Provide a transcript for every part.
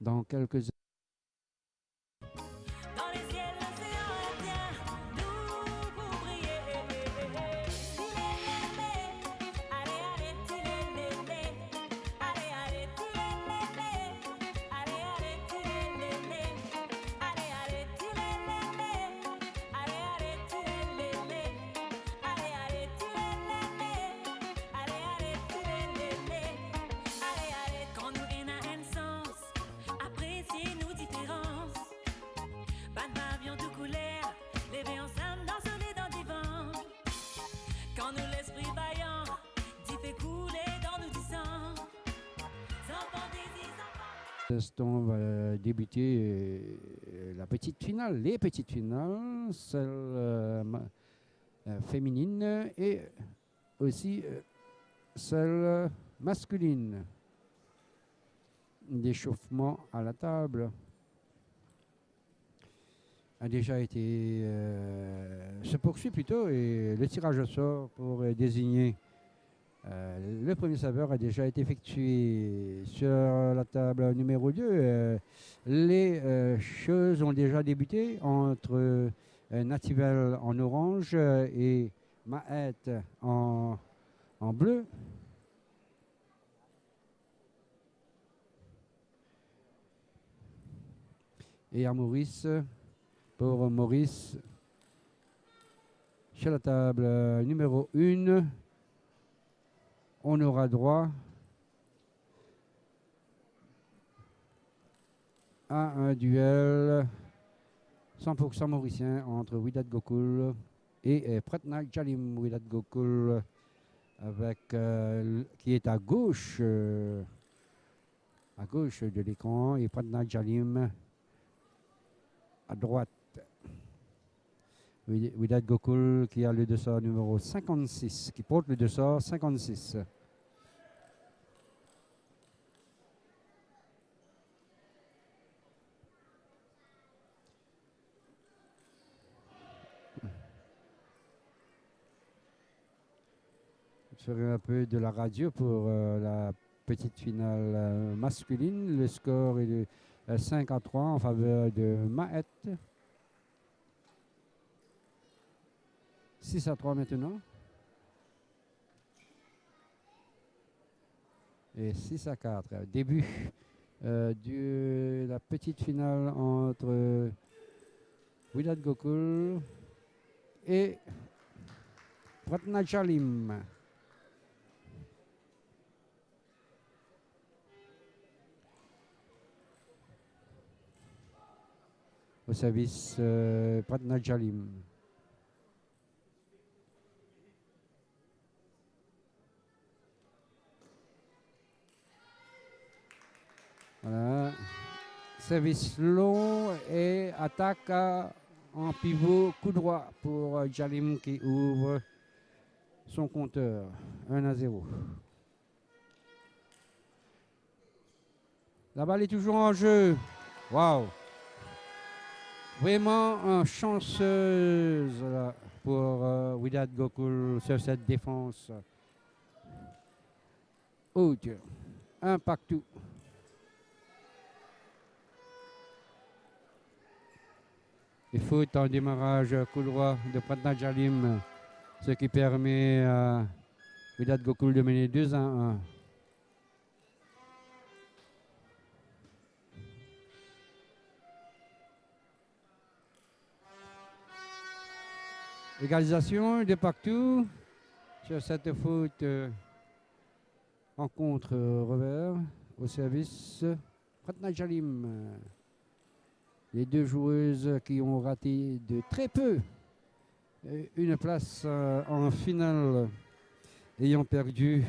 dans quelques Dans les ciels, l'océan Indien, nous pour briller. Tilelele, allez, allez, tilelele. Allez, allez, tilelele. Allez, allez, tilelele. Allez, allez, tilelele. Allez, allez, tilelele. Allez, allez, tilelele. Allez, allez, tilelele. Allez, allez, quand nous gagnons un sens, apprécier nos différences. Pas d'avion de couleur, lever ensemble dans les dents des vents. Quand nous l'esprit vaillant, d'y fait couler dans nous du sang. Enfants des enfants. instants va débuter la petite finale, les petites finales, celle féminine et aussi celle masculine. L'échauffement à la table a déjà été se poursuit plutôt et le tirage au sort pour désigner le premier saveur a déjà été effectué sur la table numéro 2. Les choses ont déjà débuté entre Nativel en orange et Maët en bleu. Et à Maurice, pour Maurice, sur la table numéro 1, on aura droit à un duel 100% mauricien entre Widat Gokul et Pratna Jalim. Widat Gokul avec, qui est à gauche de l'écran et Pratna Jalim à droite. Widat Gokul qui a le dossard numéro 56, qui porte le dossard 56. Je ferai un peu de la radio pour la petite finale masculine. Le score est de 5-3 en faveur de Maët. 6-3 maintenant. Et 6-4. Début de la petite finale entre Widat Gokul et Pratna Jalim. Au service Pratna Jalim. Voilà. Service long et attaque en pivot coup droit pour Jalim qui ouvre son compteur 1-0. La balle est toujours en jeu. Waouh! Vraiment chanceuse là, pour Widat Gokul sur cette défense. Oh Dieu. Un partout. Il faut en démarrage coup droit de Pratna Jalim, ce qui permet à Widat Gokul de mener 2-1. Égalisation de partout sur cette faute en contre-revers au service Pratna Jalim. Les deux joueuses qui ont raté de très peu une place en finale, ayant perdu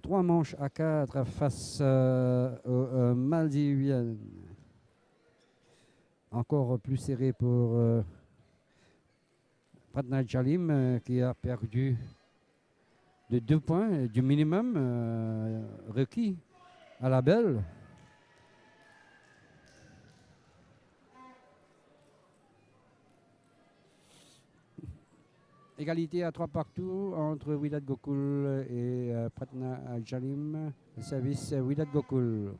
3 manches à 4 face aux Maldiviennes. Encore plus serré pour Pratna Jalim qui a perdu de 2 points du minimum requis à la belle. Égalité à 3 partout entre Widat Gokul et Pratna Jalim. Le service Widat Gokul.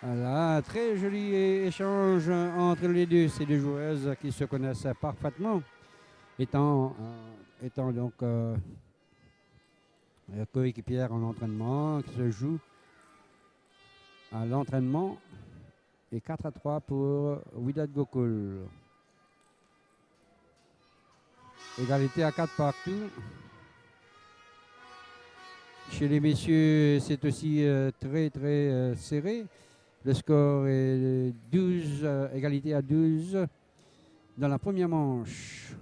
Voilà, un très joli échange entre les deux, ces deux joueuses qui se connaissent parfaitement, étant donc coéquipières en entraînement, qui se jouent à l'entraînement. Et 4-3 pour Wydad Gokul. Égalité à 4 partout. Chez les messieurs, c'est aussi très serré. Le score est 12, égalité à 12 dans la première manche.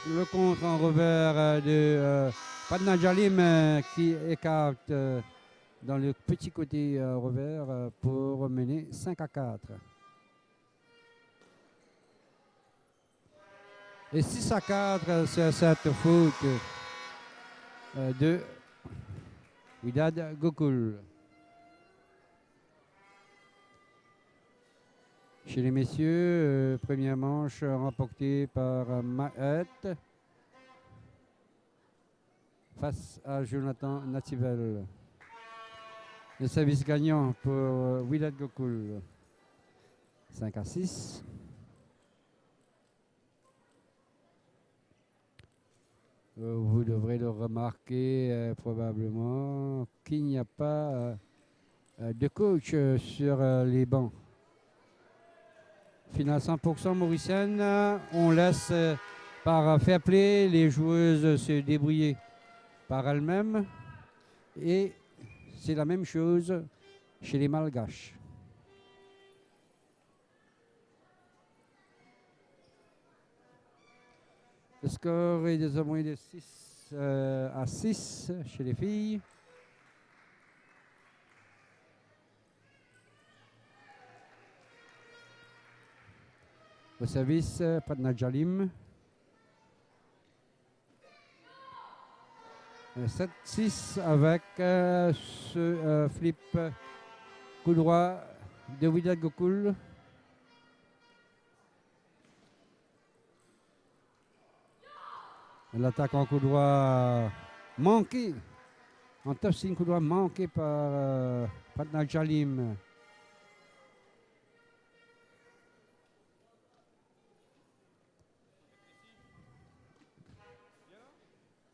Le contre en revers de Padna Jalim qui écarte dans le petit côté revers pour mener 5-4. Et 6-4, c'est cette faute de Wydad Gokul. Chez les messieurs, première manche remportée par Maët face à Jonathan Nativel. Le service gagnant pour Wydad Gokul. 5-6. Vous devrez le remarquer probablement qu'il n'y a pas de coach sur les bancs. Finale 100% mauricienne, on laisse par fair play les joueuses se débrouiller par elles-mêmes et c'est la même chose chez les Malgaches. Le score est désormais de 6-6 chez les filles. Au service, Padna Jalim. 7-6 avec ce flip coup droit de Wydad Gokul. L'attaque en coup droit manqué. En tossing coup droit manqué par Padna Jalim.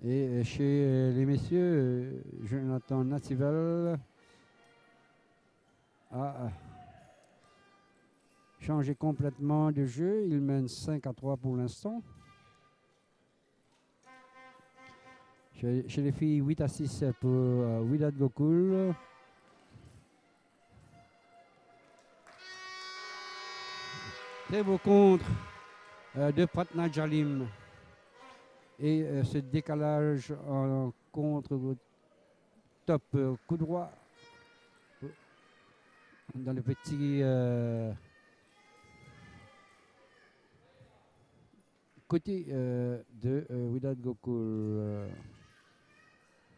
Et chez les messieurs, Jonathan Nativel a changé complètement de jeu. Il mène 5-3 pour l'instant. Chez les filles, 8-6 pour Wydad Gokul. Très beau contre de Padna Jalim. Et ce décalage en contre top coup droit dans le petit côté de Wydad Gokul.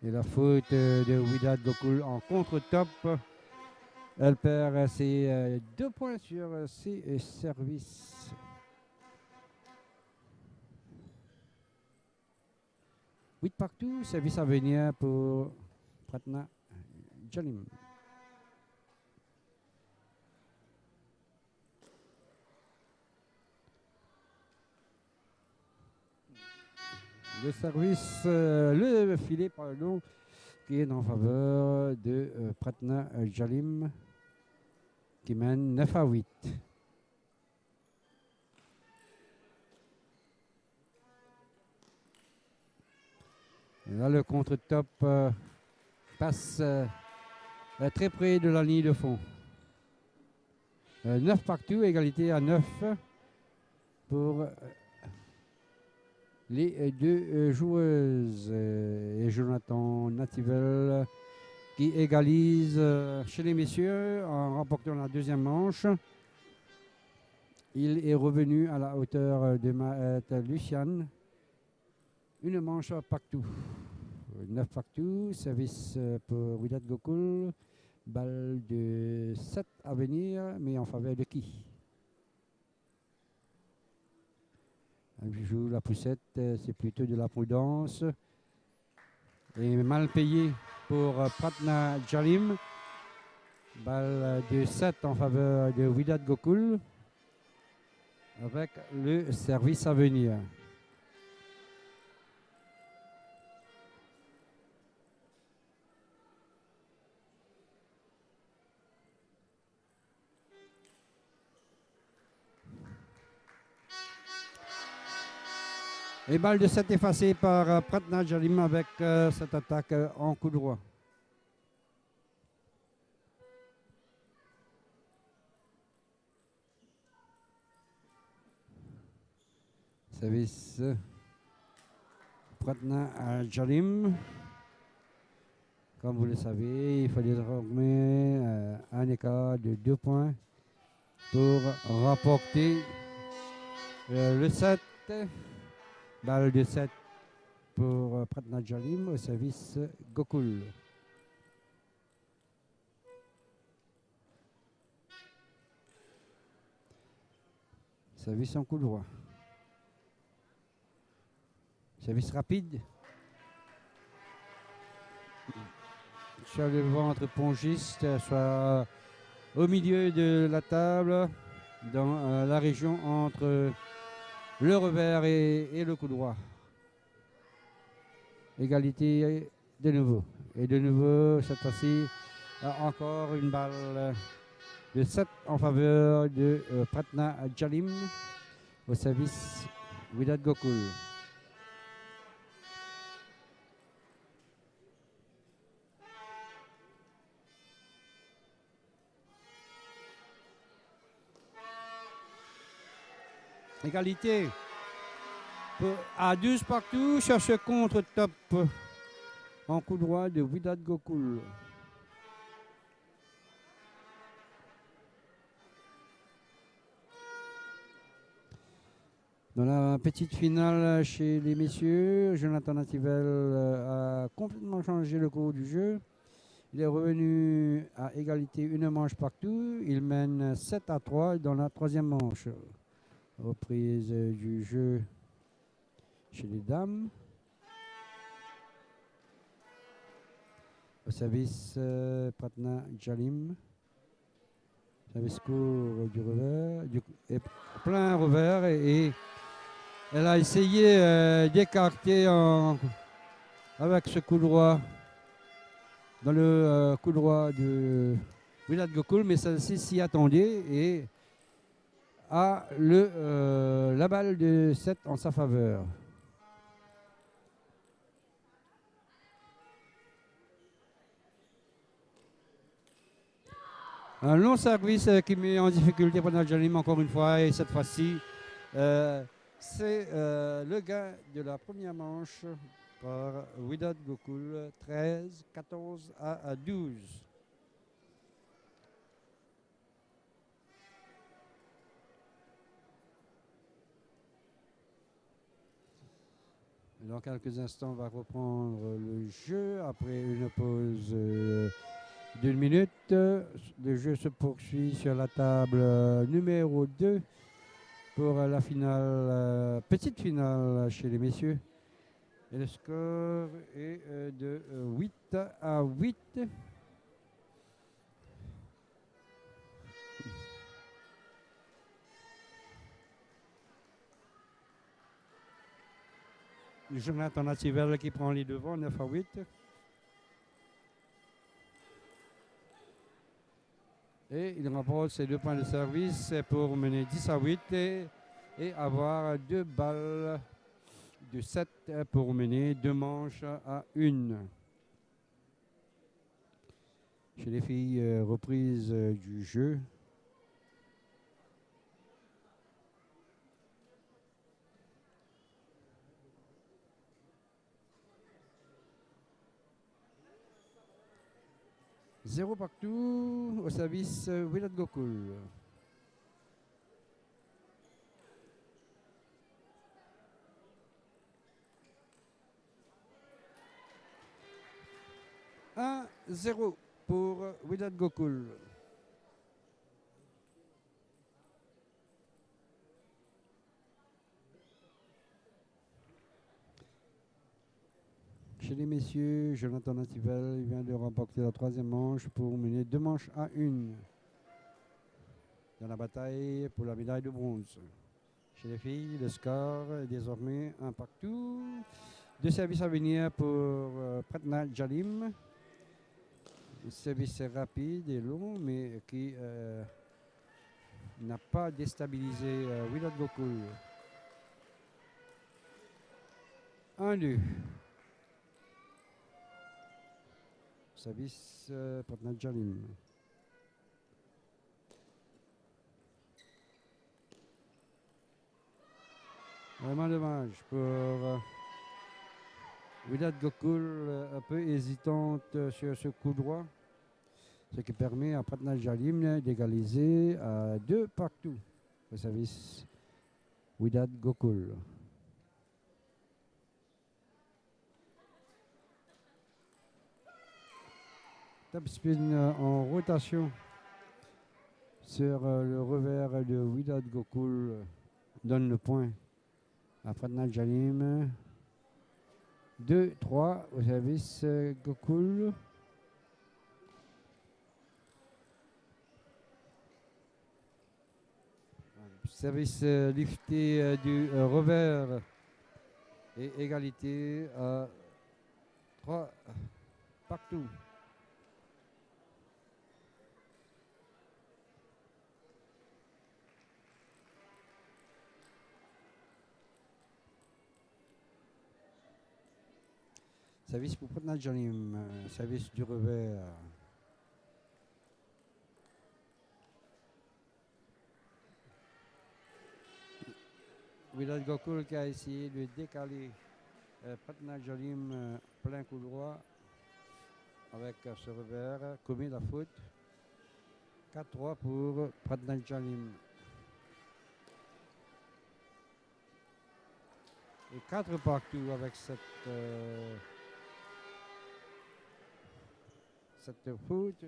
Et la faute de Wydad Gokul en contre-top. Elle perd ses 2 points sur ses services. Huit partout, service à venir pour Padna Jalim. Le service, le filet, pardon, qui est en faveur de Padna Jalim, qui mène 9-8. Et là, le contre-top passe très près de la ligne de fond. 9 partout, égalité à 9 pour les deux joueuses. Et Jonathan Nativel qui égalise chez les messieurs en remportant la deuxième manche. Il est revenu à la hauteur de Maët Lucian. Une manche partout. 9 partout. Service pour Wydad Gokul. Balle de 7 à venir, mais en faveur de qui? Il joue la poussette, c'est plutôt de la prudence. Et mal payé pour Pratna Jalim. Balle de 7 en faveur de Widad Gokul. Avec le service à venir. Et balle de 7 effacée par Pratna Jalim avec cette attaque en coup droit. Service Pratna Jalim. Comme vous le savez, il faut désormais un écart de 2 points pour remporter le 7. Balle de 7 pour Pratna Jalim au service Gokul. Service en coup droit. Service rapide. Sur le ventre pongiste, soit au milieu de la table, dans la région entre le revers et le coup droit. Égalité de nouveau. Et de nouveau, cette fois-ci, encore une balle de 7 en faveur de Pratna Jalim au service Widad Gokul. Égalité à 12 partout sur ce contre-top en coup droit de Widad Gokul. Dans la petite finale chez les messieurs, Jonathan Nativel a complètement changé le cours du jeu. Il est revenu à égalité une manche partout. Il mène 7-3 dans la troisième manche. Reprise du jeu chez les dames. Au service Pratna Jalim. Service court du revers. Plein revers et elle a essayé d'écarter avec ce coup droit dans le coup droit de Widad Gokul, mais celle-ci s'y attendait et a la balle de 7 en sa faveur. Un long service qui met en difficulté Pratna Jalim encore une fois et cette fois-ci c'est le gain de la première manche par Widad Gokul, 13-14 à 12. Dans quelques instants, on va reprendre le jeu après une pause d'une minute. Le jeu se poursuit sur la table numéro 2 pour la finale, petite finale chez les messieurs. Et le score est de 8-8. Jonathan Nativel qui prend les devants, 9-8. Et il remporte ses 2 points de service pour mener 10-8 et avoir 2 balles de 7 pour mener 2 manches à 1. Chez les filles, reprise du jeu. Zéro partout au service Widad Gokul. Un 0 pour Widad Gokul. Chez les messieurs, Jonathan Nativel vient de remporter la troisième manche pour mener 2 manches à 1 dans la bataille pour la médaille de bronze. Chez les filles, le score est désormais un partout. 2 services à venir pour Pratna Jalim. Un service rapide et long, mais qui n'a pas déstabilisé Willard Gokul. 1-2. Service Pratna Jalim. Vraiment dommage pour Willard Gokul, un peu hésitante sur ce coup droit, ce qui permet à Pratna Jalim d'égaliser à 2 partout. Le service Willard Gokul. Top spin en rotation sur le revers de Willard Gokul donne le point à Pratna Jalim. 2-3 au service Gokul. Service lifté du revers et égalité à 3 partout. Service pour Pratna Jalim, service du revers. Willard Gokul qui a essayé de décaler Pratna Jalim plein coup droit avec ce revers, commet la faute. 4-3 pour Pratna Jalim. Et 4 partout avec cette faute.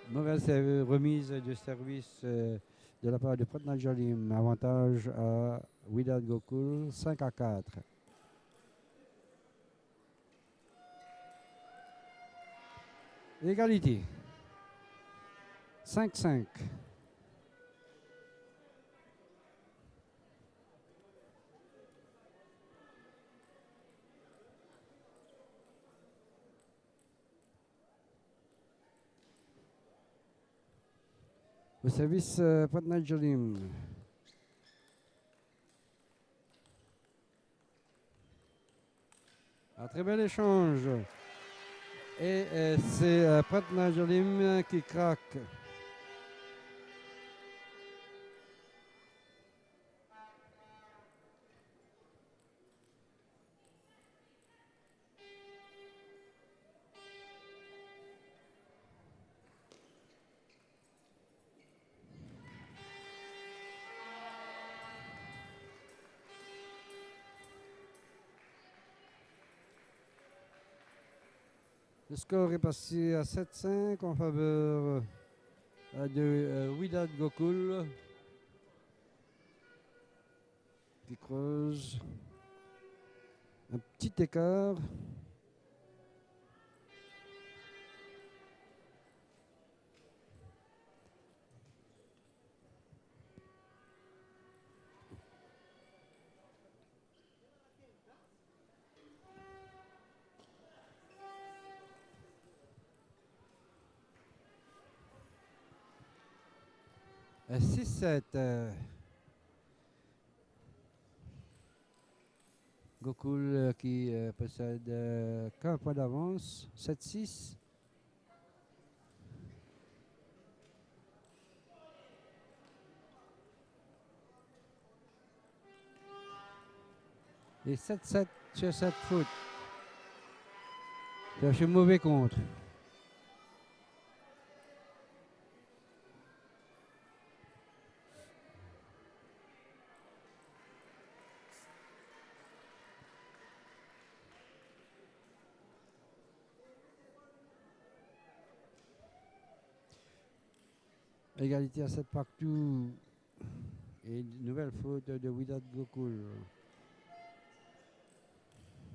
Mauvaise remise de service de la part de Pratna Jalim. Avantage à Willard Gokul, 5-4. Égalité. 5-5. Au service Pratna Jalim. Un très bel échange. Et c'est Pratna Jalim qui craque. Le score est passé à 7-5 en faveur de Willard Gokul qui creuse un petit écart. À 6-7. Gokul qui possède qu'un point d'avance. 7-6. Et 7-7 sur cette faute. C'est un mauvais contre. Égalité à 7 partout. Et une nouvelle faute de Wydad Gokul.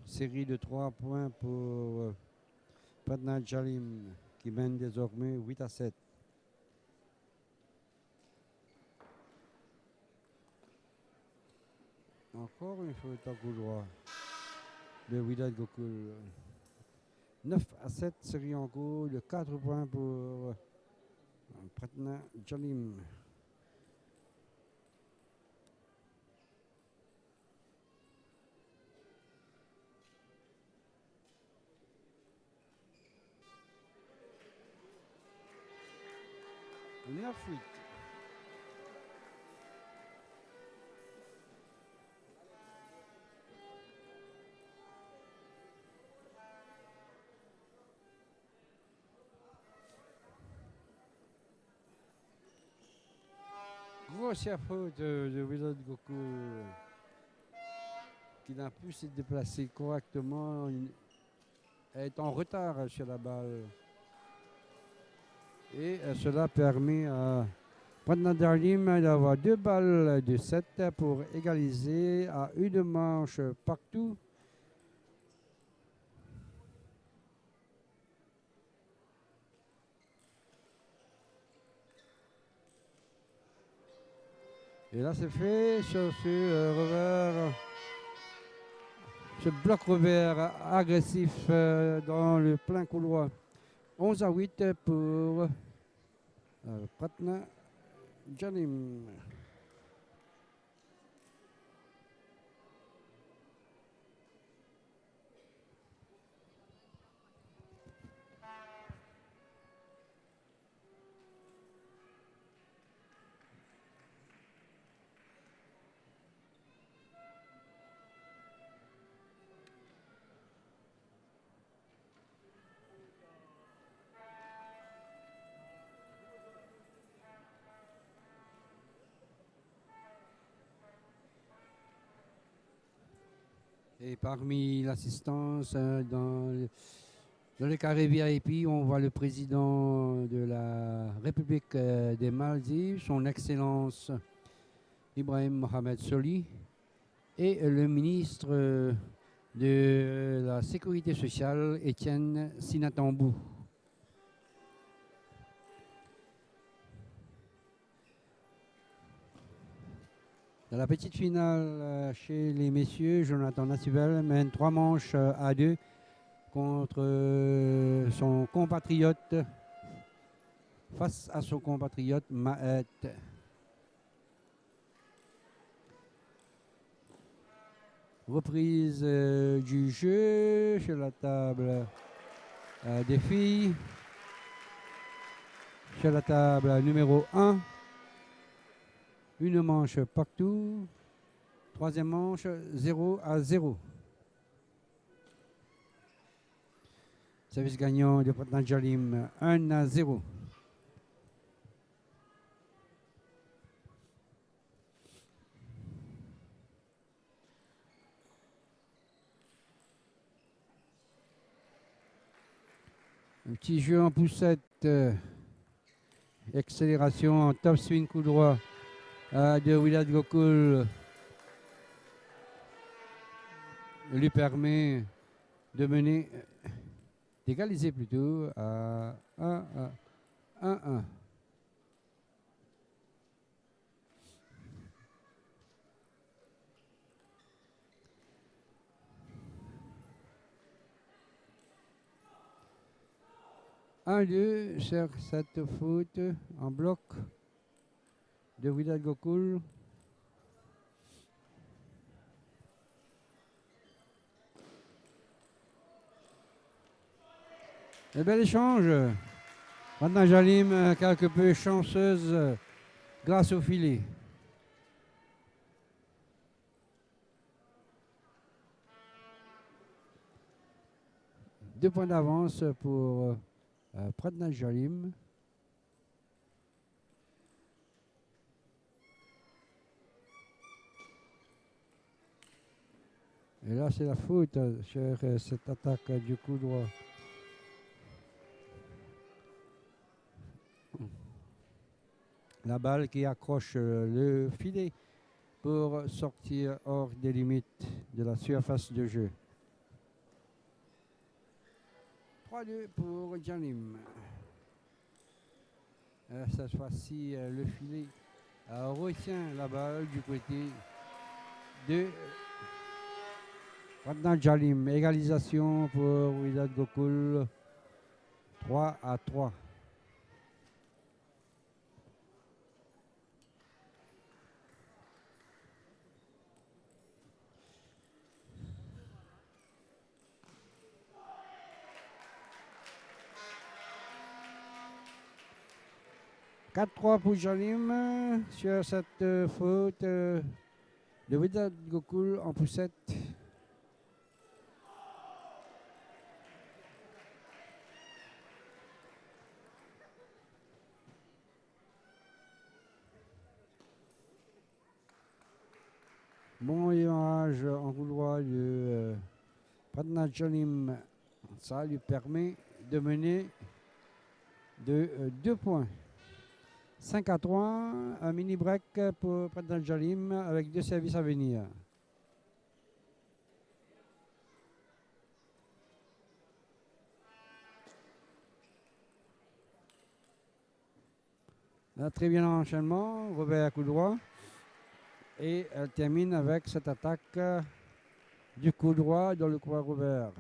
Série de 3 points pour Patna Jalim qui mène désormais 8-7. Encore une faute en coup droit de Wydad Gokul. 9-7, série en cours de 4 points pour Patna Jalim. La fuite. Grossière faute de Wydad Gokul qui n'a pu se déplacer correctement. Elle est en retard sur la balle. Et cela permet à Patna Jalim d'avoir 2 balles de 7 pour égaliser à une manche partout. Et là, c'est fait sur ce revers, ce bloc revers agressif dans le plein couloir. 11-8 pour Patna Jalim. Et parmi l'assistance dans le carré VIP, on voit le président de la République des Maldives, son Excellence Ibrahim Mohamed Soli, et le ministre de la Sécurité sociale, Étienne Sinatambou. Dans la petite finale chez les messieurs, Jonathan Nassivel mène 3 manches à 2 contre son compatriote, face à son compatriote Maët. Reprise du jeu sur la table des filles. Sur la table numéro 1. Une manche partout. Troisième manche, 0-0. Service gagnant de Patna Jalim, 1-0. Un petit jeu en poussette. Accélération en top swing coup droit de Wydad Gokul lui permet de mener, d'égaliser plutôt à 1-1. Un, deux, sur cette faute en bloc de Wydad Gokul. Un bel échange. Patna Jalim quelque peu chanceuse grâce au filet. Deux points d'avance pour Patna Jalim. Et là, c'est la faute sur cette attaque du coup droit. La balle qui accroche le filet pour sortir hors des limites de la surface de jeu. 3-2 pour Jalim. Cette fois-ci, le filet retient la balle du côté de Pradhan Jalim. Égalisation pour Wydad Gokul. 3-3. « 4-3 pour Jalim sur cette faute de Wydad Gokul en poussette. Bon démarrage en couloir de Pradhan Jalim. Ça lui permet de mener de 2 points. 5-3, un mini break pour Pradhan Jalim avec 2 services à venir. Un très bien enchaînement, revers à coup droit. Et elle termine avec cette attaque du coup droit dans le coin revers.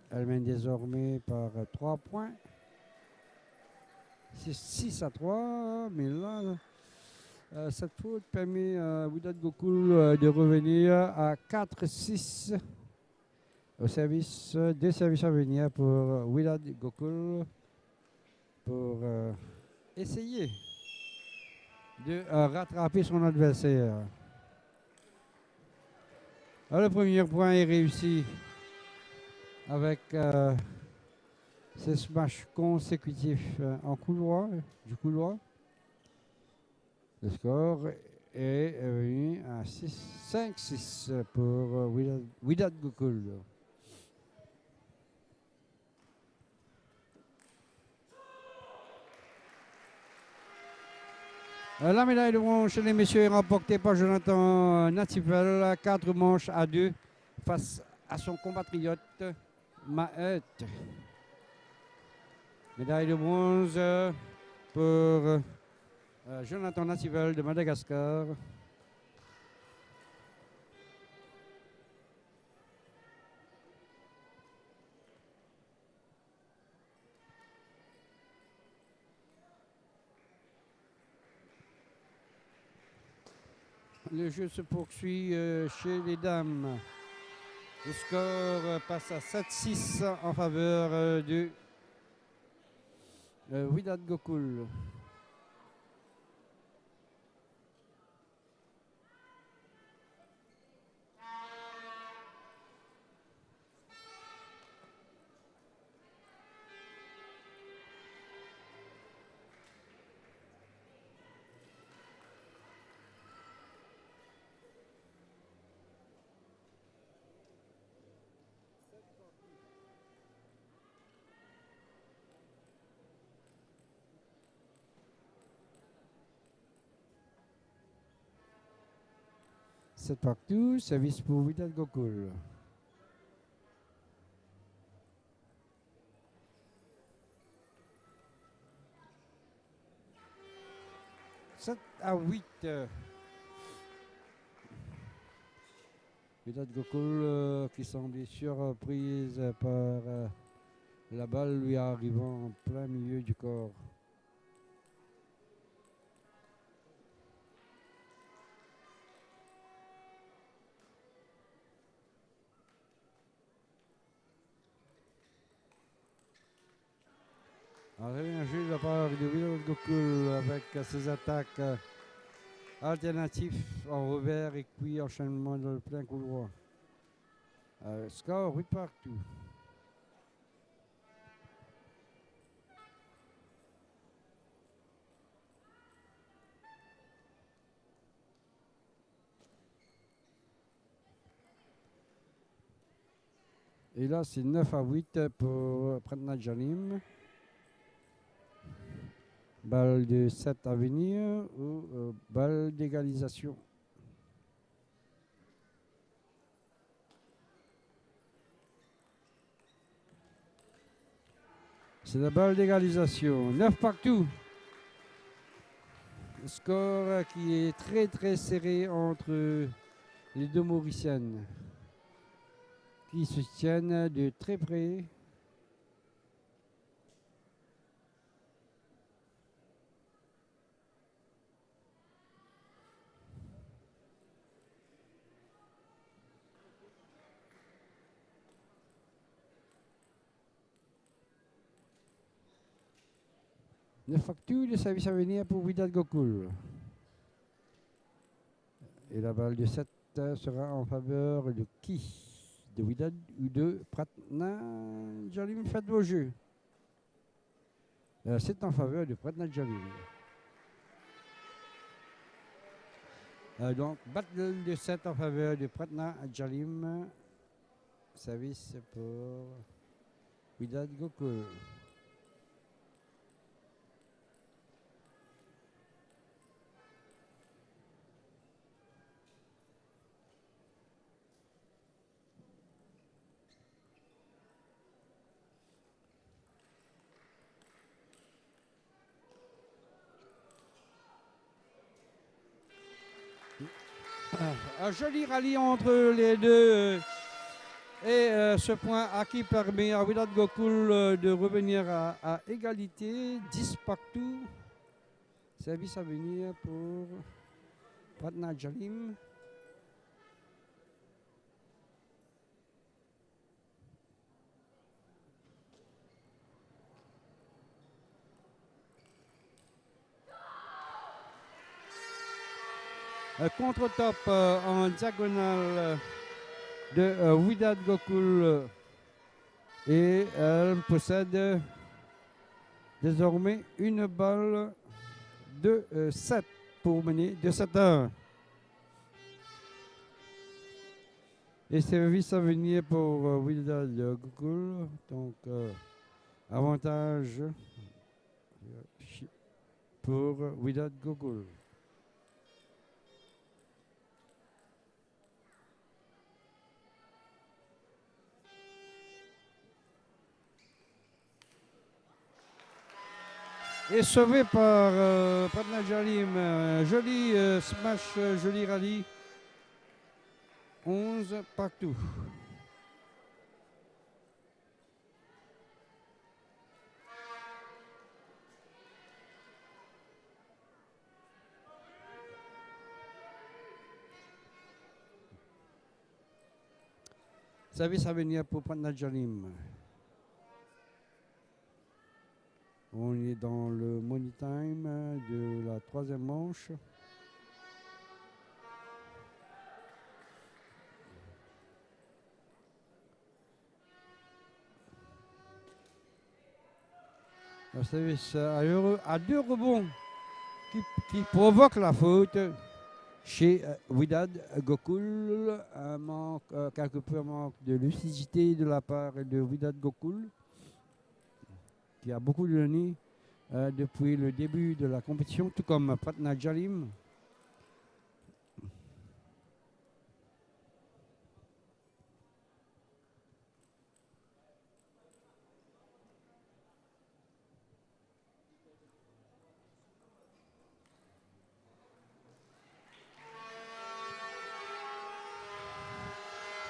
Elle mène désormais par 3 points. C'est 6-3, mais là, cette faute permet à Wydad Gokul de revenir à 4-6 au service, 2 services à venir pour Wydad Gokul pour essayer de rattraper son adversaire. Le premier point est réussi avec ces smash consécutifs en couloir, du couloir. Le score est revenu à 5-6 pour Wydad Gokul. La médaille de bronze chez les messieurs est remportée par Jonathan Natifel, 4 manches à 2 face à son compatriote Maët. Médaille de bronze pour Jonathan Natifel de Madagascar. Le jeu se poursuit chez les dames. Le score passe à 7-6 en faveur de Wydad Gokul. C'est partout, service pour Wydad Gokul. « 7-8. Wydad Gokul qui semblait surprise par la balle lui arrivant en plein milieu du corps. Un jeu de la part de Wydad Gokul avec ses attaques alternatives en revers et puis enchaînement dans le plein couloir. Score 8 partout. Et là, c'est 9-8 pour Pradhan Jalim. Balle de 7 à venir ou balle d'égalisation. C'est la balle d'égalisation. 9 partout. Score qui est très très serré entre les deux Mauriciennes qui se tiennent de très près. Le facture de service à venir pour Vidal Gokul. Et la balle de 7 sera en faveur de qui? De Widad ou de Pratna Jalim? Faites vos jeux. C'est en faveur de Pratna Jalim. Donc, battle de 7 en faveur de Pratna Jalim. Service pour Widad Gokul. Un joli rallye entre les deux. Et ce point acquis permet à Widad Gokul de revenir à égalité. 10 partout. Service à venir pour Pratna Jalim. Contre-top en diagonale de Widad Gokul. Et elle possède désormais une balle de 7 pour mener de 7 à 1. Et service à venir pour Widad Gokul. Donc, avantage pour Widad Gokul. Et sauvé par Pratna Jalim. Joli smash, joli rallye. 11 partout. Service à venir pour Pratna Jalim. On est dans le money time de la troisième manche. Le service à deux rebonds qui provoque la faute chez Widad Gokul. Quelque peu un manque de lucidité de la part de Widad Gokul, qui a beaucoup donné depuis le début de la compétition, tout comme Pratna Jalim.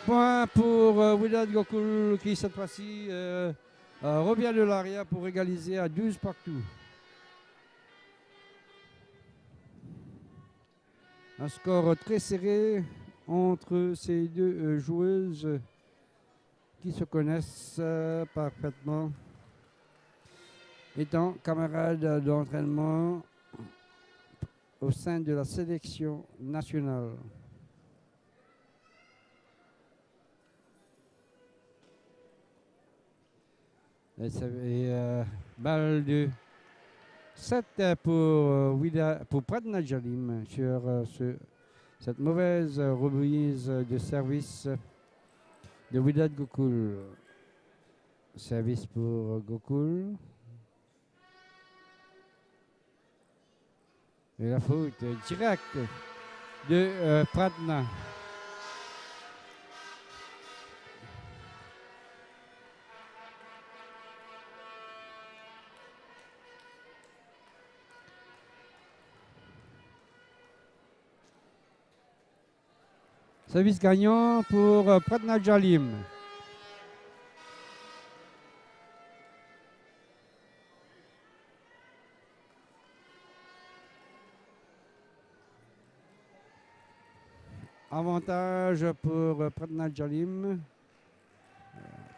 Point pour Widad Gokul qui cette fois-ci revient de l'arrière pour égaliser à 12 partout. Un score très serré entre ces deux joueuses qui se connaissent parfaitement, étant camarades d'entraînement au sein de la sélection nationale. Et balle de 7 pour Pratna Jalim sur cette mauvaise remise de service de Widad Gokul. Service pour Gokul. Et la faute directe de Pradna. Service gagnant pour Pradna Jalim. Avantage pour Pradna Jalim.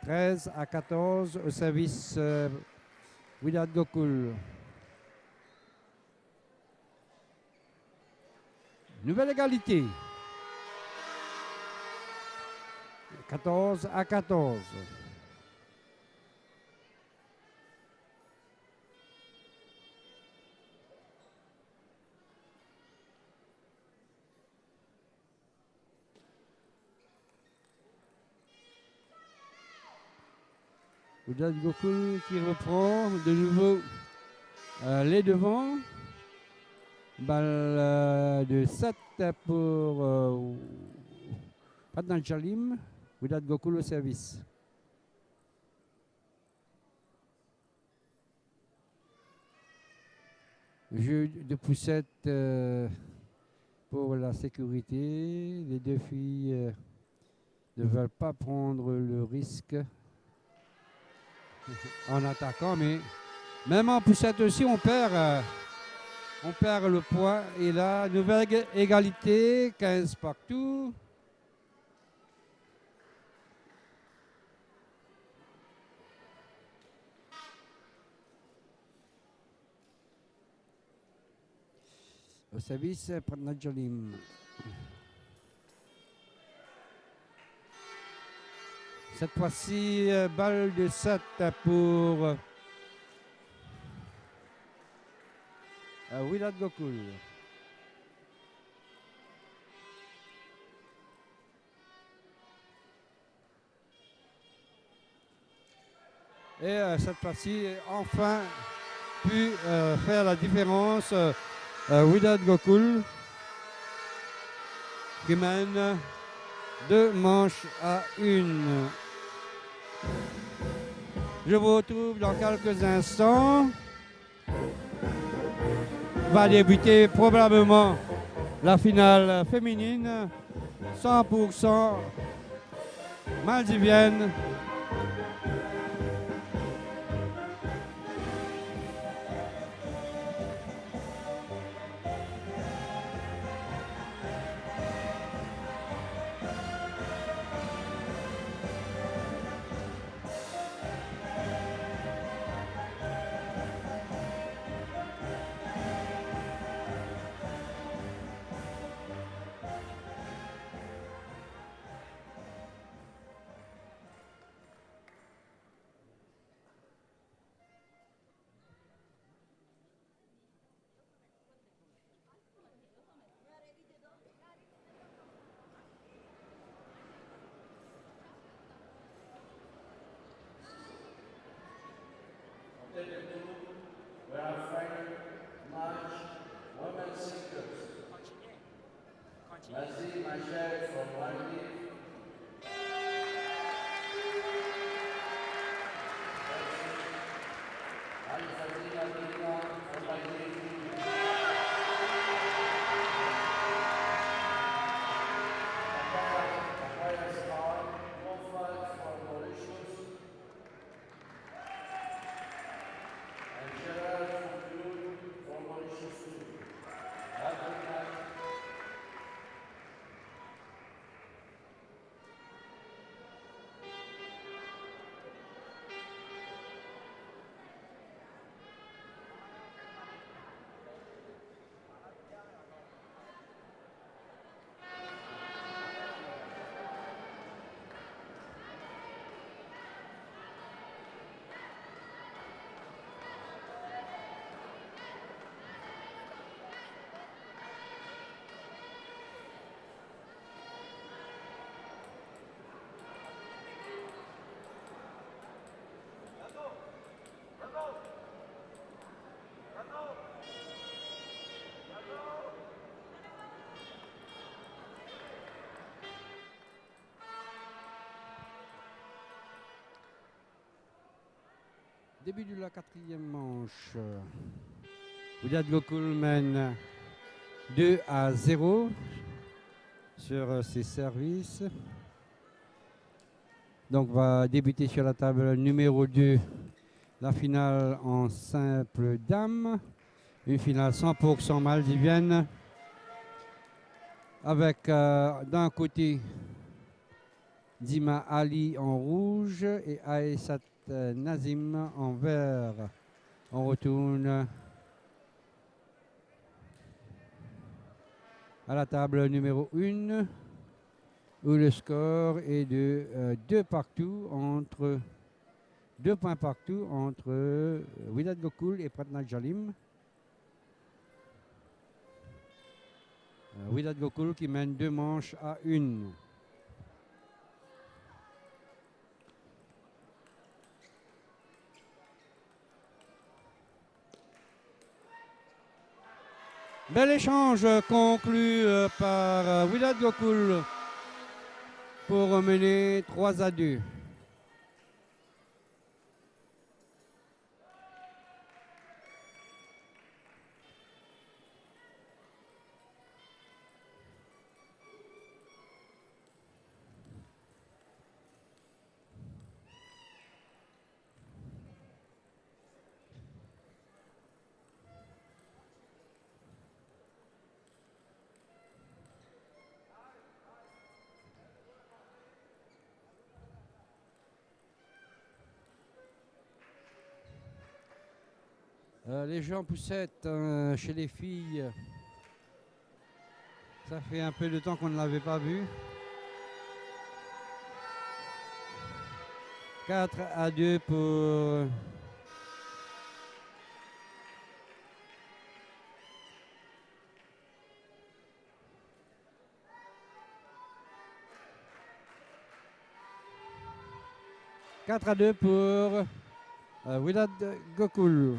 13-14 au service Widad Gokul. Nouvelle égalité. 14-14. Widad Gokul qui reprend de nouveau les devants. Balle de 7 pour Pradna Jalim. Widad Gokul au service. Jeu de poussette pour la sécurité. Les deux filles ne veulent pas prendre le risque en attaquant, mais même en poussette aussi, on perd le poids. Et là, nouvelle égalité, 15 partout. Au service, Pradna Jalim. Cette fois-ci, balle de 7 pour Widad Gokul. Et cette fois-ci, enfin pu faire la différence. Widad Gokul qui mène 2 manches à 1. Je vous retrouve dans quelques instants. Va débuter probablement la finale féminine 100% maldivienne. Début de la quatrième manche. Wydad Gokul mène 2-0 sur ses services. Donc va débuter sur la table numéro 2 la finale en simple dame. Une finale 100% maldivienne. Avec d'un côté Dima Ali en rouge et Aïssat Nazim en vert. On retourne à la table numéro 1 où le score est de 2 points partout entre Wydad Gokul et Pratnal Jalim. Wydad Gokul qui mène 2 manches à 1. Bel échange conclu par Wydad Gokul pour mener 3-2. Les jeux en poussette chez les filles, ça fait un peu de temps qu'on ne l'avait pas vu. 4-2 pour Wydad Gokul.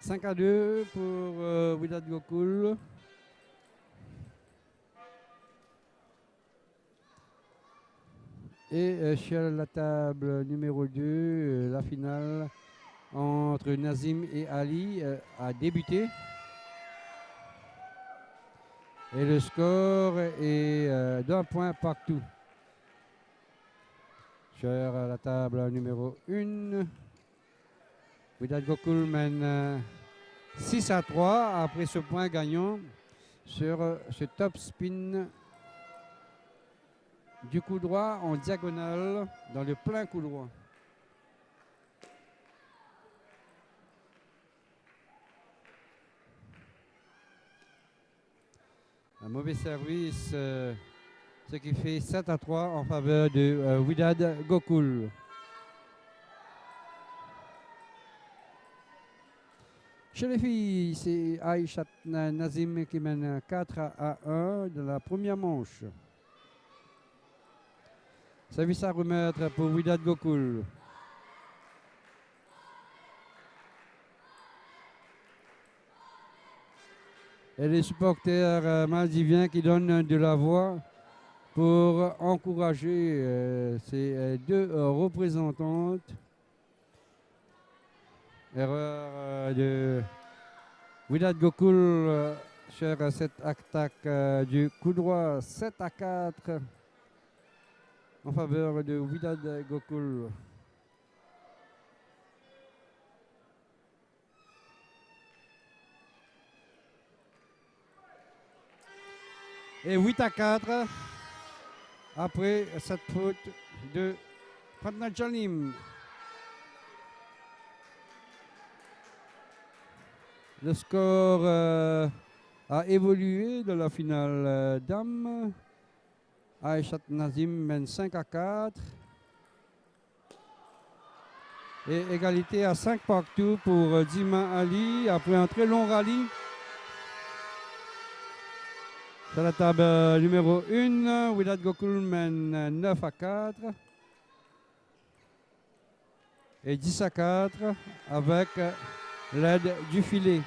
« 5-2 pour Wydad Gokul. Et sur la table numéro 2, la finale entre Nazim et Ali a débuté. Et le score est d'1 point partout. Sur la table numéro 1, Wydad Gokul mène 6-3 après ce point gagnant sur ce top spin du coup droit en diagonale dans le plein coup droit. Un mauvais service, ce qui fait 7-3 en faveur de Wydad Gokul. Chez les filles, c'est Aïssat Nazim qui mène 4-1 de la première manche. Service à remettre pour Wydad Gokul. Et les supporters maldiviens qui donnent de la voix pour encourager ces deux représentantes. Erreur de Wydad Gokul sur cette attaque du coup droit 7-4 en faveur de Wydad Gokul. Et 8-4 après cette faute de Pratnal Jalim. Le score a évolué de la finale dame. Aïssat Nazim mène 5-4. Et égalité à 5 partout pour Dima Ali après un très long rallye. Sur la table numéro 1, Wydad Gokul mène 9-4. et 10-4 avec l'aide du filet.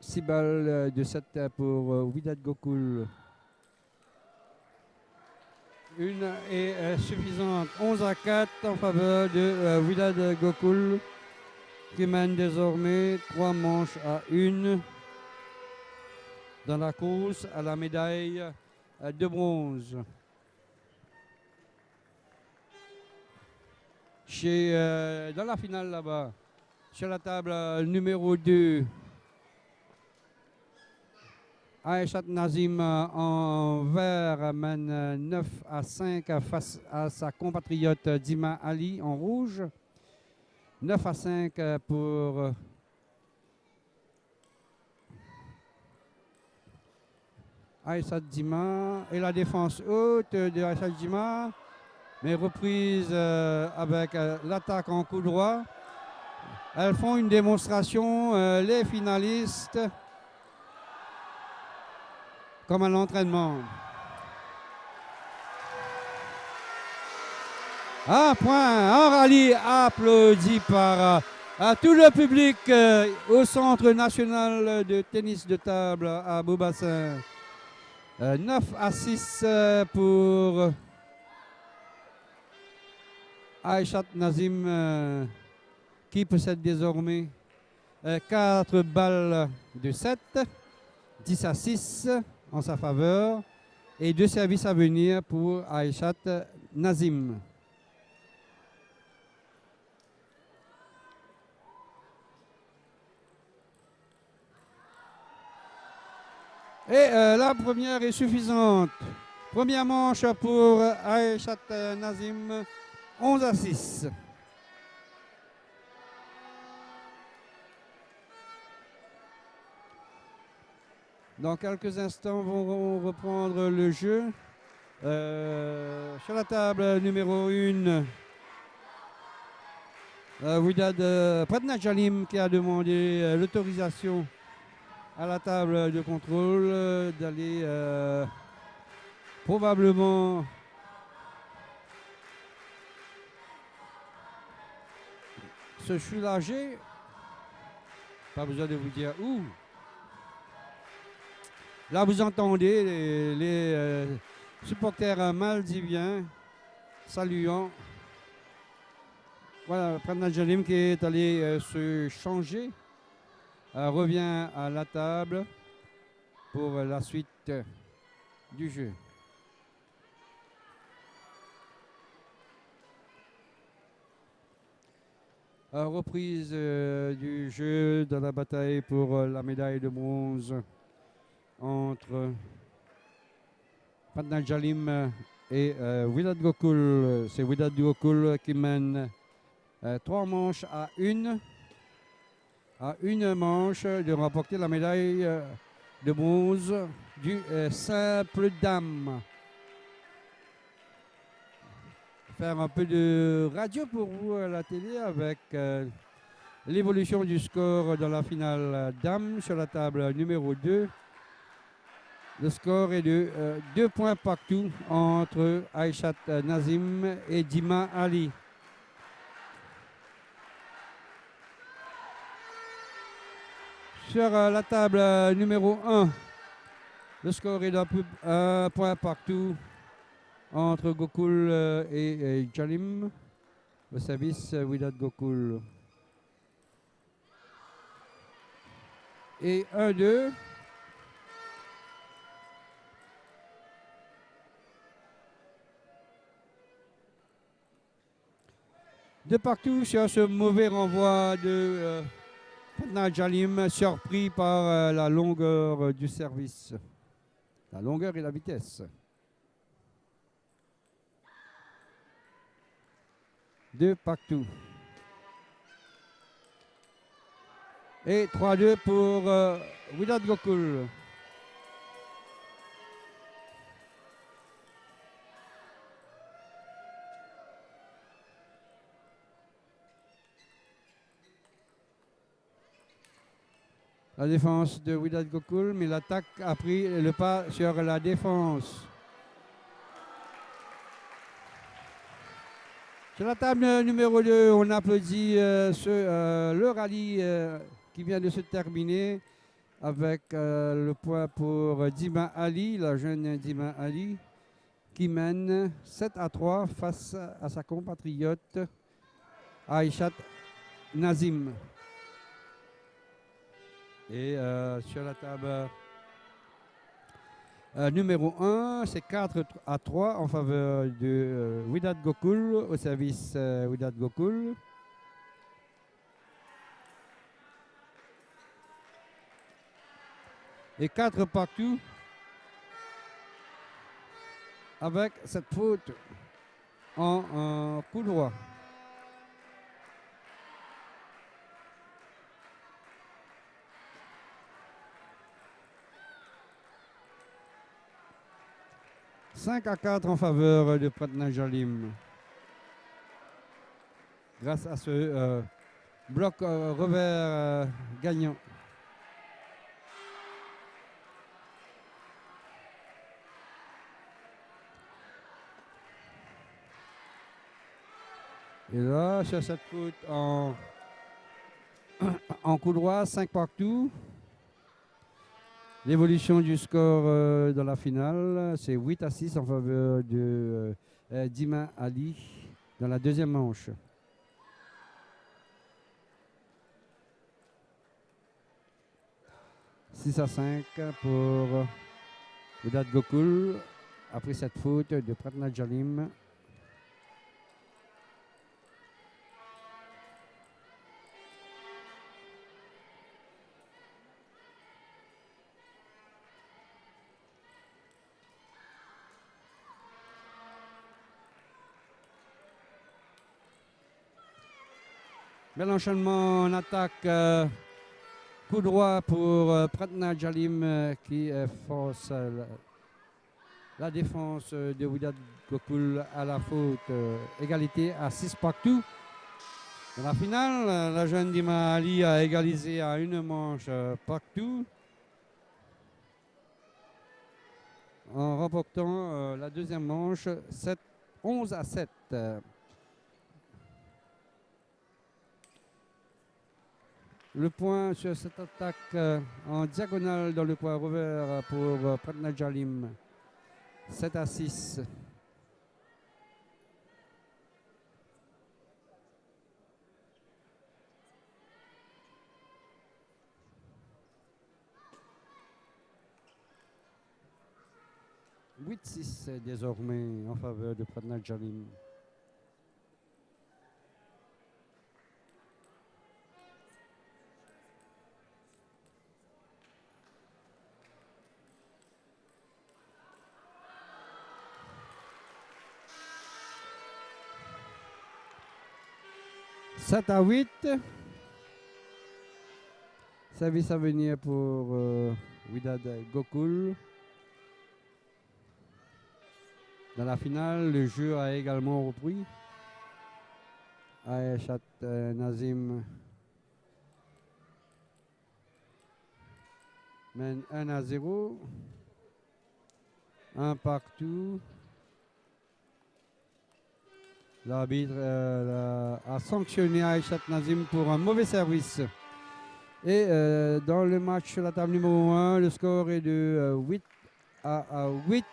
Six balles de 7 pour Wydad Gokul. Une est suffisante. 11-4 en faveur de Wydad Gokul qui mène désormais 3 manches à 1 dans la course à la médaille de bronze. Dans la finale là-bas, sur la table numéro 2, Aïchat Nazim en vert mène 9-5 face à sa compatriote Dima Ali en rouge. 9-5 pour Aïchat Dima et la défense haute de Aïchat Dima, mais reprise avec l'attaque en coup droit. Elles font une démonstration, les finalistes, comme à l'entraînement. Un point en rallye applaudi par tout le public au Centre national de tennis de table à Beaubassin. 9-6 pour Aïchat Nazim qui possède désormais 4 balles de 7, 10-6 en sa faveur et 2 services à venir pour Aïchat Nazim. Et la première est suffisante. Première manche pour Aïchat Nazim, 11-6. Dans quelques instants, vont reprendre le jeu. Sur la table numéro 1, Wydad Pratna Jalim qui a demandé l'autorisation à la table de contrôle d'aller probablement se soulager. Pas besoin de vous dire où. Là, vous entendez les supporters maldiviens saluant. Voilà, Pratna Jalim qui est allé se changer. Revient à la table pour la suite du jeu. Reprise du jeu dans la bataille pour la médaille de bronze entre Pratna Jalim et Wydad Gokul. C'est Wydad Gokul qui mène 3 manches à 1. À une manche de remporter la médaille de bronze du simple dame. Faire un peu de radio pour vous à la télé avec l'évolution du score dans la finale dame sur la table numéro 2. Le score est de 2 points partout entre Aïchat Nazim et Dima Ali. Sur la table numéro 1, le score est d'un point partout entre Gokul et Jalim. Le service Wydad Gokul. Et 1-2. De partout sur ce mauvais renvoi de Pratna Jalim, surpris par la longueur du service. La longueur et la vitesse. De partout. Et 3-2 pour Wydad Gokul. La défense de Wydad Gokul, mais l'attaque a pris le pas sur la défense. Sur la table numéro 2, on applaudit le rallye qui vient de se terminer avec le point pour Dima Ali, la jeune Dima Ali, qui mène 7-3 face à sa compatriote Aïchat Nazim. Et sur la table numéro 1, c'est 4-3 en faveur de Wydad Gokul, au service Wydad Gokul. Et 4 partout avec cette faute en coup droit. « 5-4 en faveur de Pratna Jalim. Grâce à ce bloc revers gagnant. Et là, sur cette faute en coup droit, 5 partout. L'évolution du score dans la finale, c'est 8-6 en faveur de Dima Ali dans la deuxième manche. « 6-5 pour Wydad Gokul après cette faute de Pratna Jalim. Bel enchaînement en attaque. Coup droit pour Pratna Jalim qui force la défense de Wydad Gokul à la faute. Égalité à 6 partout. Dans la finale, la jeune Dima Ali a égalisé à une manche partout en remportant la deuxième manche 11-7. Le point sur cette attaque en diagonale dans le point revers pour Pratna Jalim. 7-6. « 8-6 désormais en faveur de Pratna Jalim. « 7-8. Service à venir pour Wydad Gokul. Dans la finale, le jeu a également repris. Aïchat Nazim mène 1-0. Un partout. L'arbitre a sanctionné Aïchat Nazim pour un mauvais service. Et dans le match sur la table numéro 1, le score est de 8-8.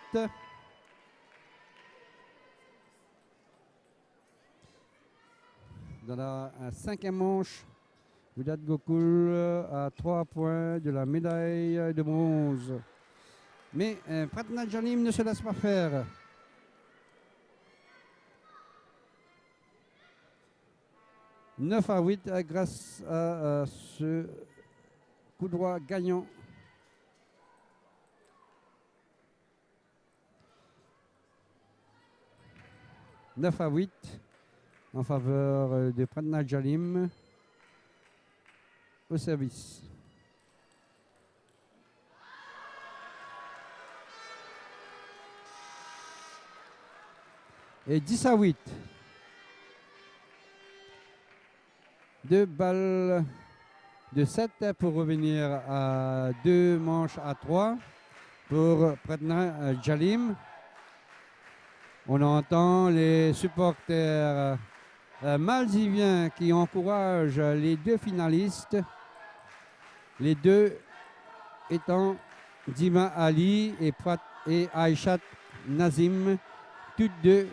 Dans la cinquième manche, Wydad Gokul a 3 points de la médaille de bronze. Mais Pratna Jalim ne se laisse pas faire. « 9-8 grâce à ce coup droit gagnant. « 9-8 en faveur de Pratna Jalim au service. Et 10-8. 2 balles de 7 pour revenir à 2 manches à 3 pour Pratna Jalim. On entend les supporters maldiviens qui encouragent les deux finalistes, les deux étant Dima Ali et Aishat Nazim, toutes deux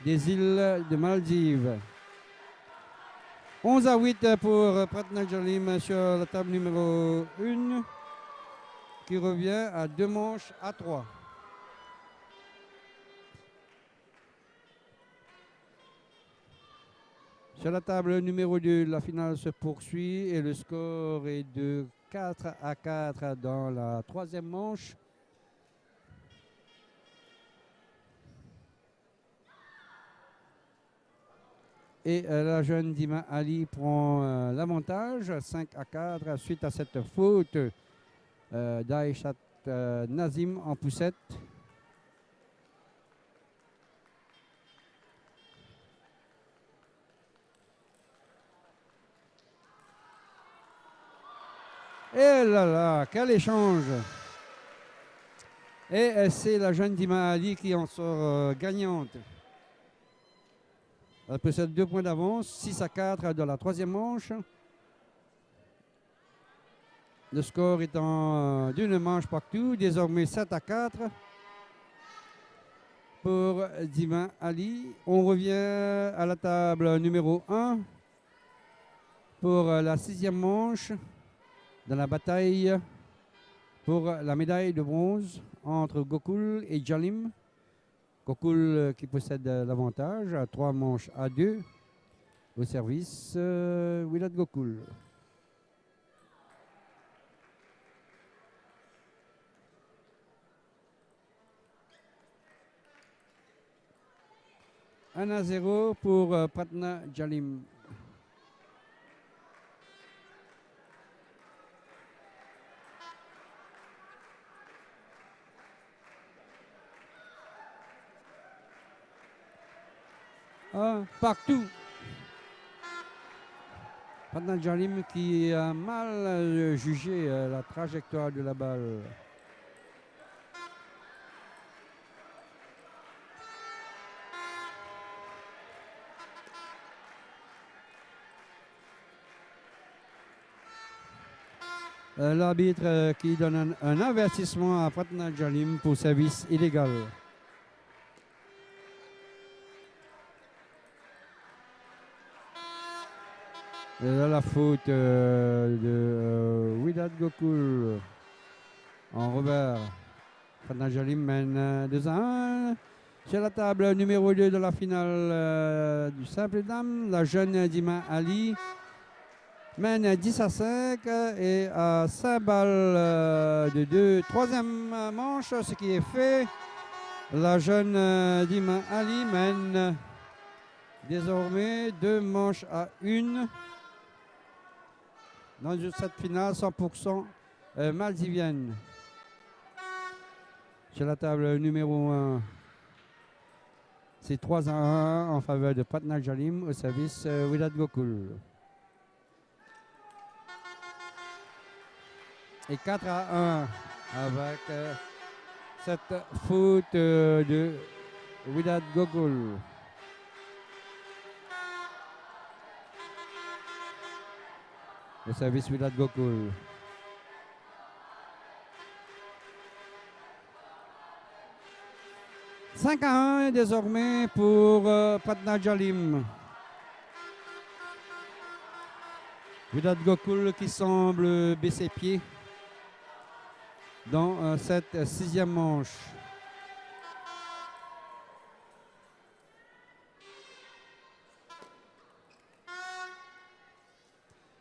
des îles de Maldives. 11-8 pour Pratna Jalim sur la table numéro 1, qui revient à 2 manches à 3. Sur la table numéro 2, la finale se poursuit et le score est de 4-4 dans la 3e manche. Et la jeune Dima Ali prend l'avantage, 5-4, suite à cette faute d'Aishat Nazim en poussette. Et là là, quel échange! Et c'est la jeune Dima Ali qui en sort gagnante. Elle possède 2 points d'avance, 6-4 dans la 3e manche. Le score étant d'une manche partout, désormais 7-4 pour Dima Ali. On revient à la table numéro 1 pour la 6e manche dans la bataille pour la médaille de bronze entre Gokul et Jalim. Gokul qui possède l'avantage à 3 manches à 2 au service Willad Gokul. « 1-0 pour Pratna Jalim. Partout. Pratna Jalim qui a mal jugé la trajectoire de la balle. L'arbitre qui donne un avertissement à Pratna Jalim pour service illégal. Et là, la faute de Willad Gokul en revers. Pratna Jalim mène 2-1. Sur la table numéro 2 de la finale du simple dame, la jeune Dima Ali mène 10-5 et à 5 balles de 2. 3e manche, ce qui est fait. La jeune Dima Ali mène désormais 2 manches à 1 dans cette finale 100% maldivienne. Sur la table numéro 1, c'est 3-1 en faveur de Pratna Jalim au service Willad Gokul. Et 4-1 avec cette faute de Willad Gokul. Le service Willad Gokul. « 5-1 désormais pour Pratna Jalim. Willad Gokul qui semble baisser pied dans cette 6e manche.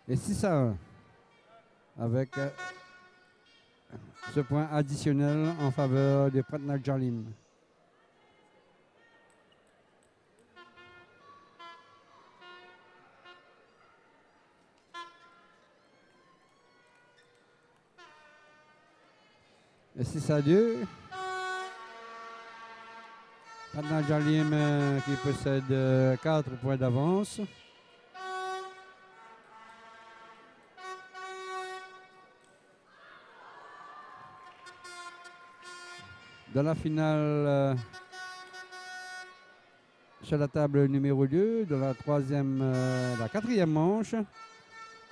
Et 6-1 avec ce point additionnel en faveur de Pratna Jalim. Et 6-2. Pratna Jalim qui possède 4 points d'avance. Dans la finale, sur la table numéro 2, dans la quatrième manche,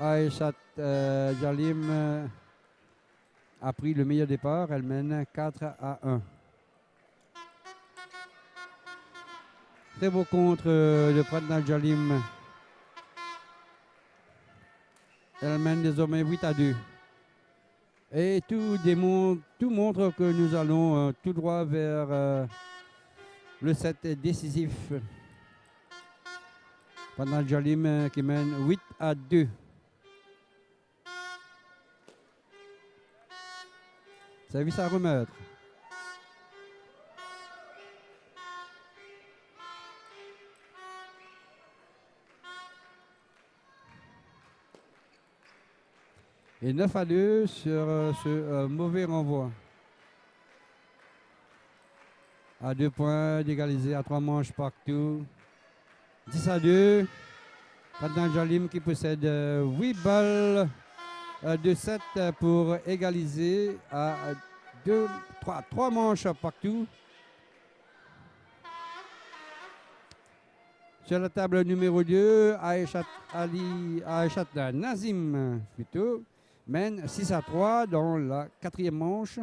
Aïchat Jalim a pris le meilleur départ. Elle mène 4-1. Très beau contre de Pratna Jalim. Elle mène désormais 8-2. Et tout montre que nous allons tout droit vers le set décisif. Pratna Jalim qui mène 8-2. Service à remettre. Et 9-2 sur ce mauvais renvoi. À 2 points d'égaliser à 3 manches partout. 10-2. Pratna Jalim qui possède 8 balles de 7 pour égaliser à 3 manches partout. Sur la table numéro 2, Aïchat Nazim plutôt, mène 6-3 dans la quatrième manche.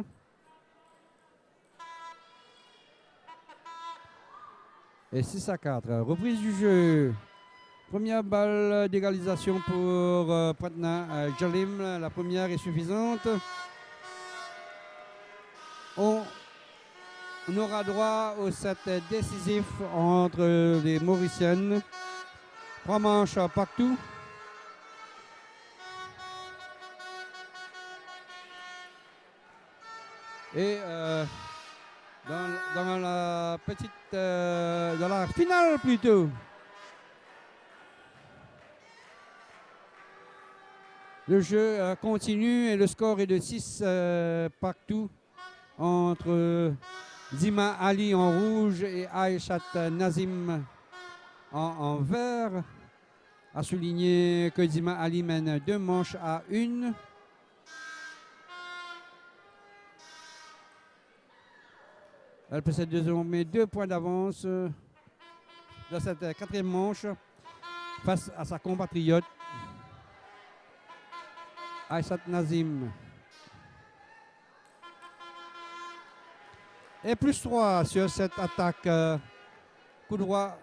Et 6-4. Reprise du jeu. Première balle d'égalisation pour Pratna Jalim. La première est suffisante. On aura droit au set décisif entre les Mauriciennes. 3 manches partout. Et dans la finale plutôt. Le jeu continue et le score est de 6 partout entre Dima Ali en rouge et Aïchat Nazim en vert. A souligner que Dima Ali mène 2 manches à 1. Elle possède désormais 2 points d'avance dans cette quatrième manche face à sa compatriote Aïchat Nazim. Et plus 3 sur cette attaque. Coup droit.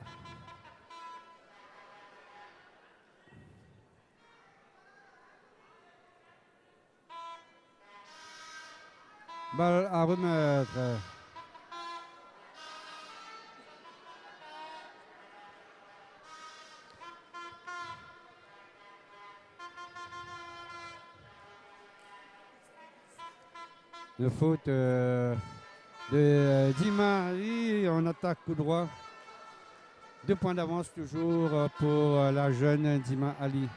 Balle à remettre. De faute de Dima Ali en attaque coup droit. 2 points d'avance toujours pour la jeune Dima Ali.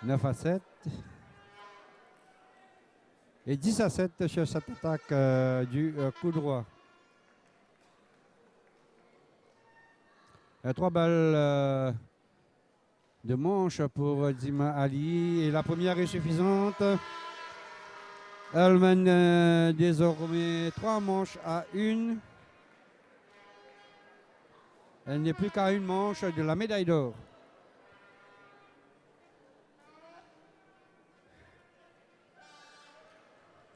9-7. Et 10-7 sur cette attaque du coup droit. 3 balles de manche pour Dima Ali. Et la première est suffisante. Elle mène désormais 3 manches à 1. Elle n'est plus qu'à 1 manche de la médaille d'or.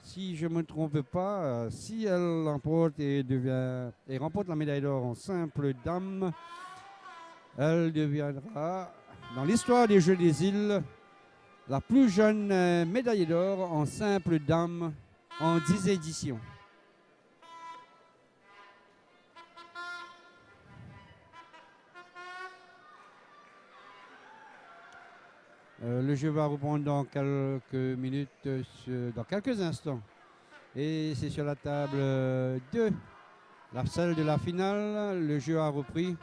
Si je ne me trompe pas, si elle l'emporte et remporte la médaille d'or en simple dame, elle deviendra, dans l'histoire des Jeux des îles, la plus jeune médaillée d'or en simple dame en 10 éditions. Le jeu va reprendre dans quelques minutes, dans quelques instants. Et c'est sur la table 2, celle de la finale. Le jeu a repris.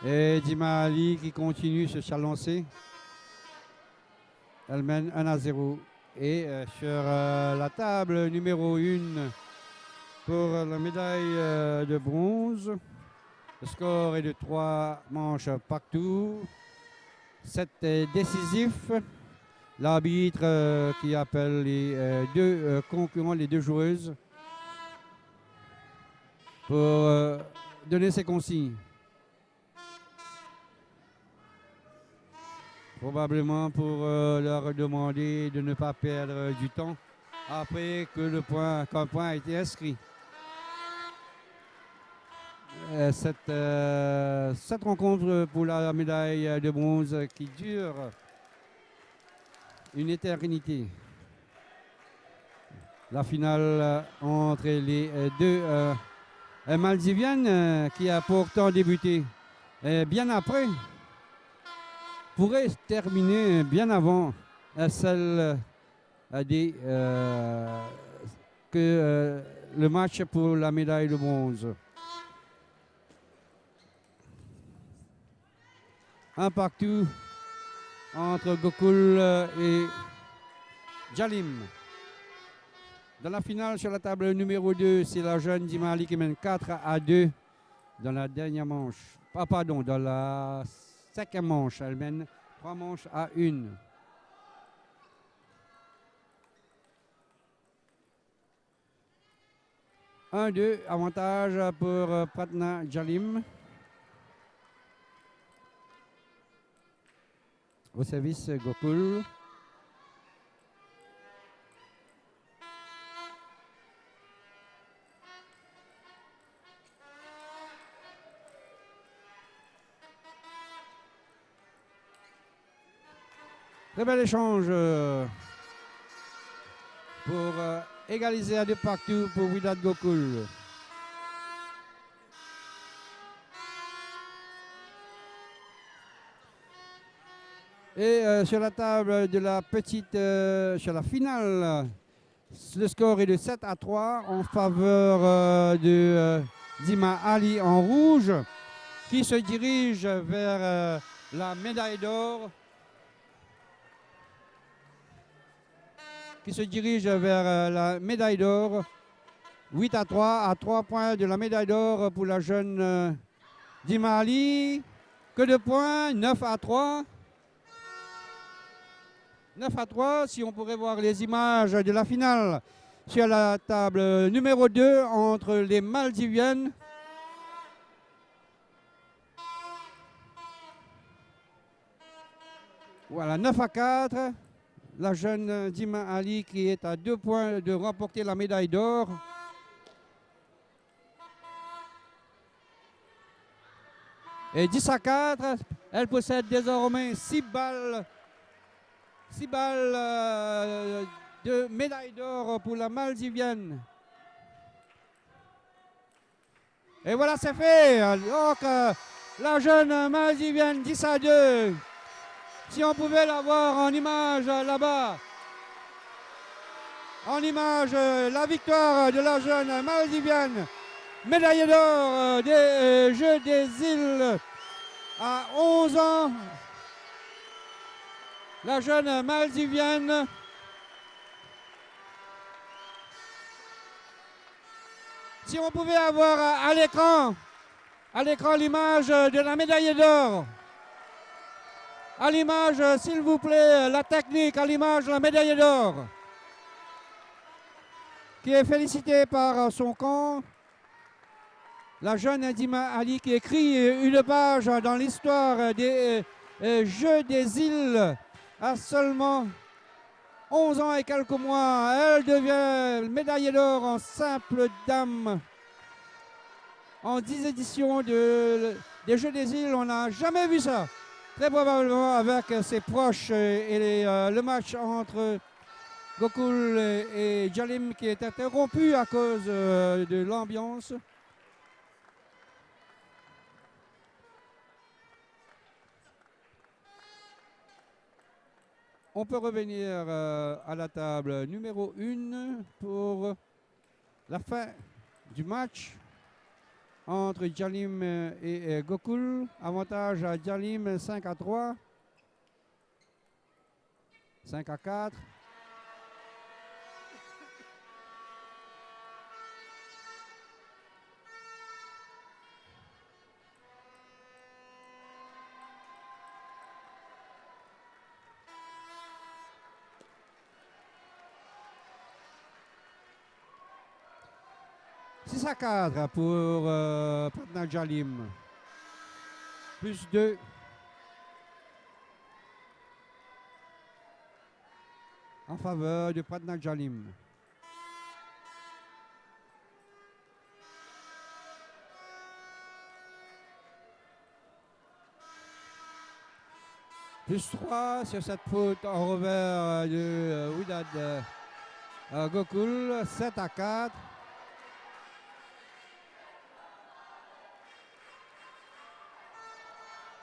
Et Dima Ali qui continue sur sa lancée. Elle mène 1-0. Et sur la table numéro 1 pour la médaille de bronze, le score est de 3 manches partout. 7 décisif. l'arbitre qui appelle les deux concurrents, les deux joueuses, pour donner ses consignes. Probablement pour leur demander de ne pas perdre du temps après que qu'un point a été inscrit. Cette rencontre pour la médaille de bronze qui dure une éternité. La finale entre les deux Maldiviennes qui a pourtant débuté bien après pourrait terminer bien avant celle que le match pour la médaille de bronze. Un partout entre Gokul et Jalim. Dans la finale, sur la table numéro 2, c'est la jeune Dima Ali qui mène 4-2 dans la dernière manche. Pardon, dans la 5e manche. Elle mène 3 manches à 1. Un, 2, avantage pour Pratna Jalim. Au service Gokul. Très bel échange pour égaliser à 2 partout pour Wydad Gokul. Et sur la table de la sur la finale, le score est de 7-3 en faveur de Dima Ali en rouge, qui se dirige vers la médaille d'or. Qui se dirige vers la médaille d'or. 8-3 à 3 points de la médaille d'or pour la jeune Dima Ali. Que de points, 9-3. 9-3, si on pourrait voir les images de la finale sur la table numéro 2 entre les Maldiviennes. Voilà, 9-4. La jeune Dima Ali qui est à 2 points de remporter la médaille d'or. Et 10-4, elle possède désormais 6 balles de médaille d'or pour la Maldivienne. Et voilà, c'est fait. Donc, la jeune Maldivienne 10-2. Si on pouvait la voir en image là-bas, en image la victoire de la jeune Maldivienne, médaille d'or des Jeux des îles à 11 ans. La jeune Maldivienne si on pouvait avoir à l'écran l'image de la médaille d'or. À l'image, s'il vous plaît, la technique, à l'image, la médaille d'or, qui est félicitée par son camp. La jeune Dima Ali qui écrit une page dans l'histoire des Jeux des îles à seulement 11 ans et quelques mois. Elle devient médaillée d'or en simple dame. En 10 éditions des Jeux des îles, on n'a jamais vu ça. Très probablement avec ses proches et le match entre Gokul et Jalim qui est interrompu à cause de l'ambiance. On peut revenir à la table numéro 1 pour la fin du match entre Jalim et Gokul. Avantage à Jalim 5-3, 5-4. 6-4 pour Pratna Jalim. Plus 2. En faveur de Pratna Jalim. Plus 3 sur cette faute en revers de Widad Gokul. 7-4.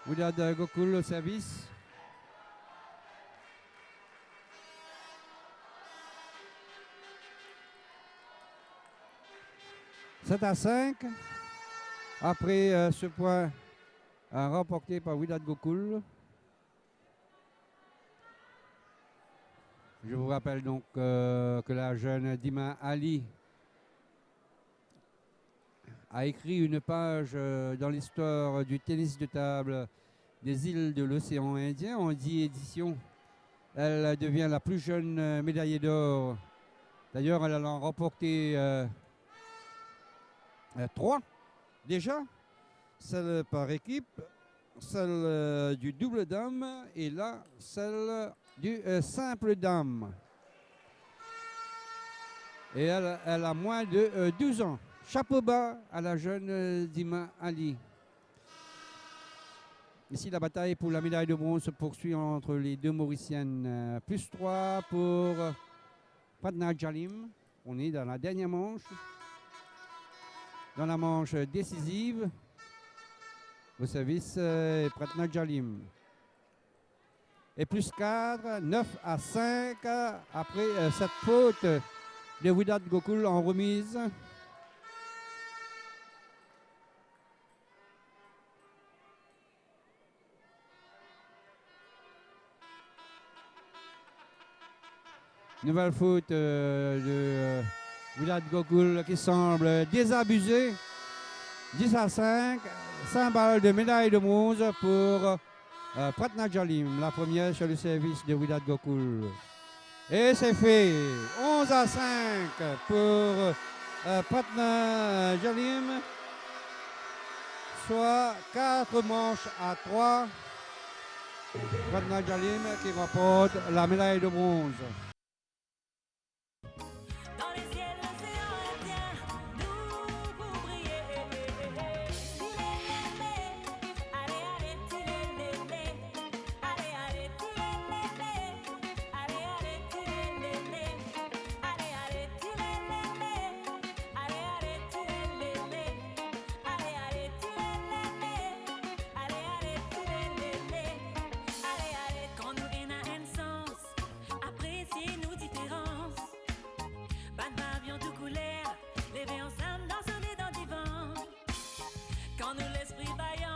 Widad Gokul au service. « 7-5 » après ce point remporté par Widad Gokul. Je vous rappelle donc que la jeune Dima Ali a écrit une page dans l'histoire du tennis de table des îles de l'océan Indien en 10 éditions. Elle devient la plus jeune médaillée d'or. D'ailleurs, elle en a remporté 3 déjà, celle par équipe, celle du double dame et là, celle du simple dame. Et elle a moins de 12 ans. Chapeau bas à la jeune Dima Ali. Ici, la bataille pour la médaille de bronze se poursuit entre les deux Mauriciennes. Plus 3 pour Pratna Jalim. On est dans la dernière manche. Dans la manche décisive, au service Pratna Jalim. Et plus 4, 9-5, après cette faute de Widad Gokul en remise. Nouvelle faute de Widad Gokul qui semble désabusé. 10-5, 5 balles de médaille de bronze pour Pratna Jalim, la première sur le service de Widad Gokul. Et c'est fait, 11-5 pour Pratna Jalim, soit 4 manches à 3. Pratna Jalim qui remporte la médaille de bronze. Dans les ciels, l'océan Indien, nous pour briller. Tilelele, allez, allez, tilelele, allez, allez, tilelele, allez, allez, tilelele, allez, allez, tilelele, allez, allez, tilelele, allez, allez, tilelele, allez, allez, tilelele, allez, allez. Quand nous gagnons un sens, apprécier nos différences. Pas de avion tout couleur, lever ensemble dans son dans divan. Quand nous l'esprit vaillant.